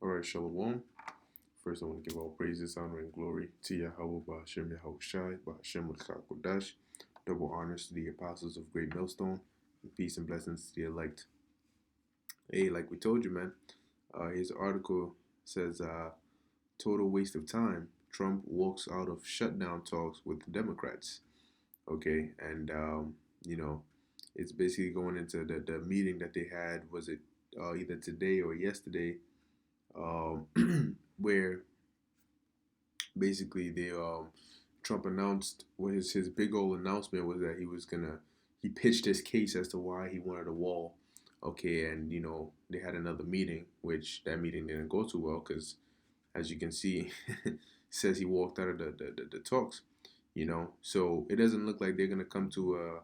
All right, Shalom. First, I want to give all praises, honor, and glory to Yahweh, Ba'ashem Yahushai, Ba'ashem Kodash. Double honors to the apostles of Great Millstone, and peace and blessings to the elect. Hey, like we told you, man, his article says, total waste of time. Trump walks out of shutdown talks with the Democrats. Okay, and, you know, it's basically going into the meeting that they had, was it either today or yesterday, where basically they Trump announced what his big old announcement was that he pitched his case as to why he wanted a wall. Okay, and they had another meeting, which that meeting didn't go too well because, as you can see, says he walked out of the talks. So it doesn't look like they're gonna come to a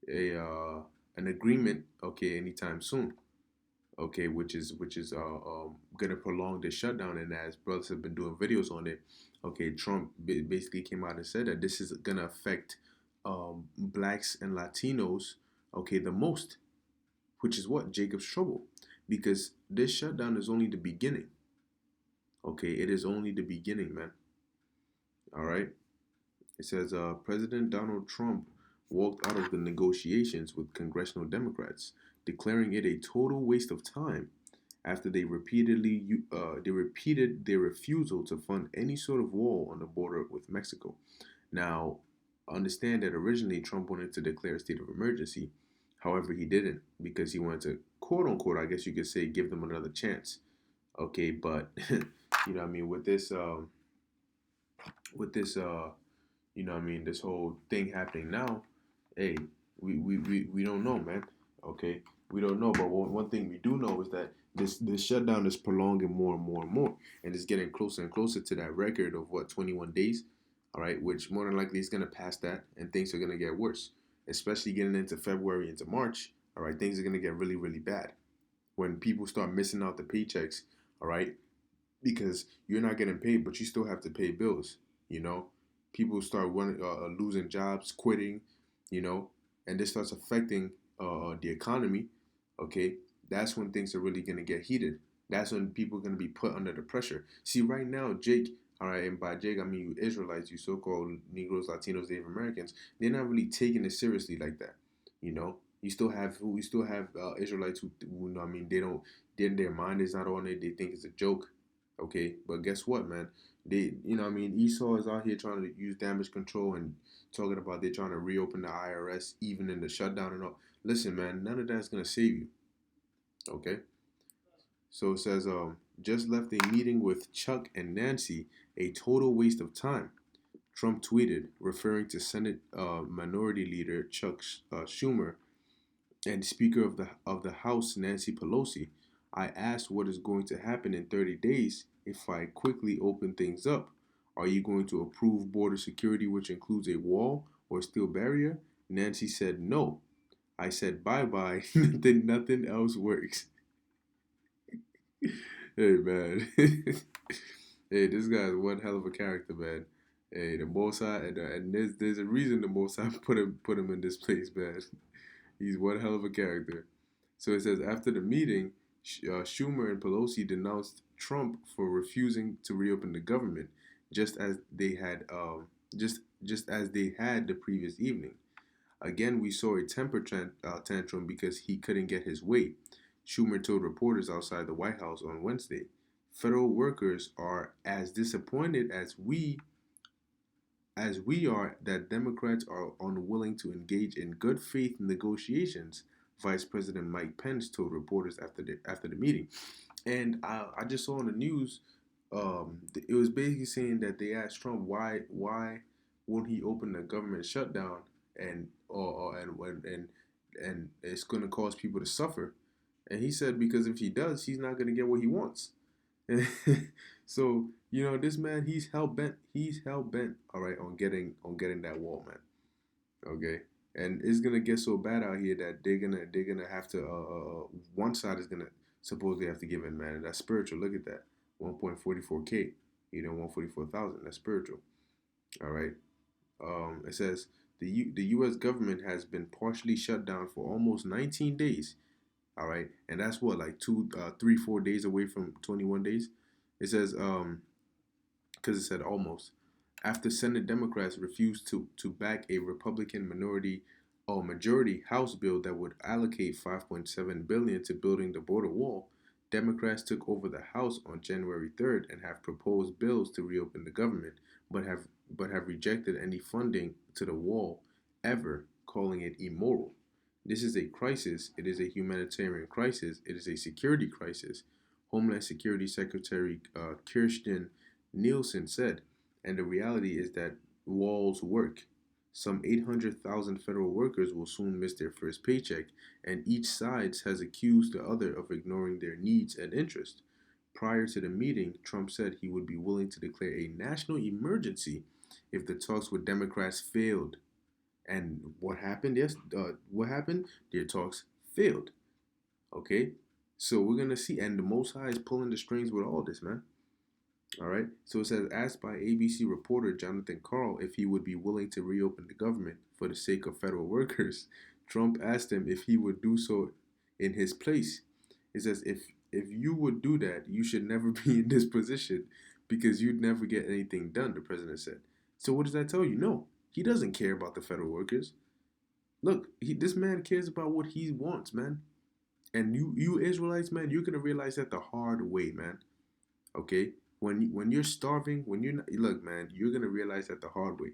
a an agreement, okay, anytime soon, okay, which is gonna prolong the shutdown. And as brothers have been doing videos on it, okay, Trump basically came out and said that this is gonna affect blacks and Latinos, okay, the most, which is what Jacob's trouble, because this shutdown is only the beginning. Okay, it is only the beginning, man. All right. It says President Donald Trump walked out of the negotiations with congressional Democrats, declaring it a total waste of time after they repeated their refusal to fund any sort of wall on the border with Mexico. Now, understand that originally Trump wanted to declare a state of emergency. However, he didn't because he wanted to, quote unquote, I guess you could say, give them another chance. Okay, but what I mean, with this this whole thing happening now, hey, we don't know, man. Okay, we don't know, but one thing we do know is that this shutdown is prolonging more and more and more, and it's getting closer and closer to that record of what, 21 days. All right, which more than likely is going to pass that, and things are going to get worse, especially getting into February into March. All right, things are going to get really really bad when people start missing out the paychecks. All right, because you're not getting paid, but you still have to pay bills. You know, people start losing jobs, quitting. You know, and this starts affecting the economy. Okay, that's when things are really gonna get heated. That's when people are gonna be put under the pressure. See, right now, Jake. All right, and by Jake I mean you Israelites, you so-called Negroes, Latinos, Native Americans. They're not really taking it seriously like that. You know, you still have Israelites who I mean they don't. Their mind is not on it. They think it's a joke. Okay, but guess what, man? Esau is out here trying to use damage control and talking about they're trying to reopen the IRS even in the shutdown and all. Listen, man, none of that's gonna save you. Okay, so it says, just left a meeting with Chuck and Nancy, a total waste of time. Trump tweeted, referring to Senate Minority Leader Chuck Schumer and Speaker of the House Nancy Pelosi. I asked what is going to happen in 30 days if I quickly open things up. Are you going to approve border security, which includes a wall or steel barrier? Nancy said no. I said bye bye. Nothing else works. Hey man, hey, this guy is one hell of a character, man. Hey, the Most High, and there's a reason the Most High put him in this place, man. He's one hell of a character. So it says after the meeting, Schumer and Pelosi denounced Trump for refusing to reopen the government, just as they had just as they had the previous evening. Again, we saw a tantrum because he couldn't get his way. Schumer told reporters outside the White House on Wednesday, "Federal workers are as disappointed as we are that Democrats are unwilling to engage in good faith negotiations," Vice President Mike Pence told reporters after the meeting. And I just saw on the news, it was basically saying that they asked Trump why won't he open the government shutdown, and it's going to cause people to suffer. And he said because if he does, he's not going to get what he wants. So this man, he's hell bent. He's hell bent. All right, on getting that wall, man. Okay, and it's gonna get so bad out here that they're gonna have to. One side is gonna supposedly have to give in, man. And that's spiritual. Look at that, 1.44K. 144,000. That's spiritual. All right. It says the U.S. government has been partially shut down for almost 19 days, All right, and that's what, like 2, 3, 4 days away from 21 days. It says because it said almost. After Senate Democrats refused to back a Republican minority or majority House bill that would allocate 5.7 billion to building the border wall, Democrats took over the House on January 3rd and have proposed bills to reopen the government, but have rejected any funding to the wall ever, calling it immoral. This is a crisis. It is a humanitarian crisis. It is a security crisis. Homeland Security Secretary Kirsten Nielsen said, and the reality is that walls work. Some 800,000 federal workers will soon miss their first paycheck, and each side has accused the other of ignoring their needs and interests. Prior to the meeting, Trump said he would be willing to declare a national emergency if the talks with Democrats failed. And what happened? Yes, what happened? Their talks failed. Okay, so we're gonna see, and the Most High is pulling the strings with all this, man. All right. So it says, asked by ABC reporter Jonathan Karl if he would be willing to reopen the government for the sake of federal workers, Trump asked him if he would do so in his place. It says, if you would do that, you should never be in this position because you'd never get anything done, the president said. So what does that tell you? No, he doesn't care about the federal workers. Look, this man cares about what he wants, man. And you Israelites, man, you're gonna realize that the hard way, man. Okay, when you're starving, when you're not, look, man, you're gonna realize that the hard way.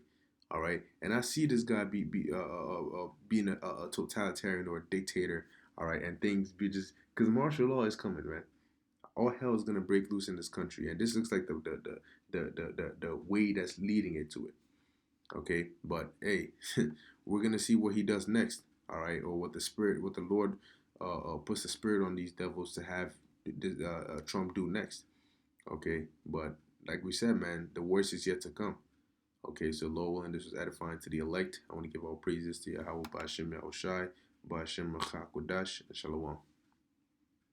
All right, and I see this guy being a totalitarian or a dictator. All right, and things be just because martial law is coming, man. All hell is gonna break loose in this country, and this looks like the way that's leading it to it. Okay, but hey, we're gonna see what he does next. All right, or what the Lord puts the spirit on these devils to have Trump do next. Okay, but like we said, man, the worst is yet to come. Okay, so Lord willing, this was edifying to the elect. I want to give all praises to Yahweh Ba'ashem Yahushai, Ba'ashem Rachakodash, and Shalom.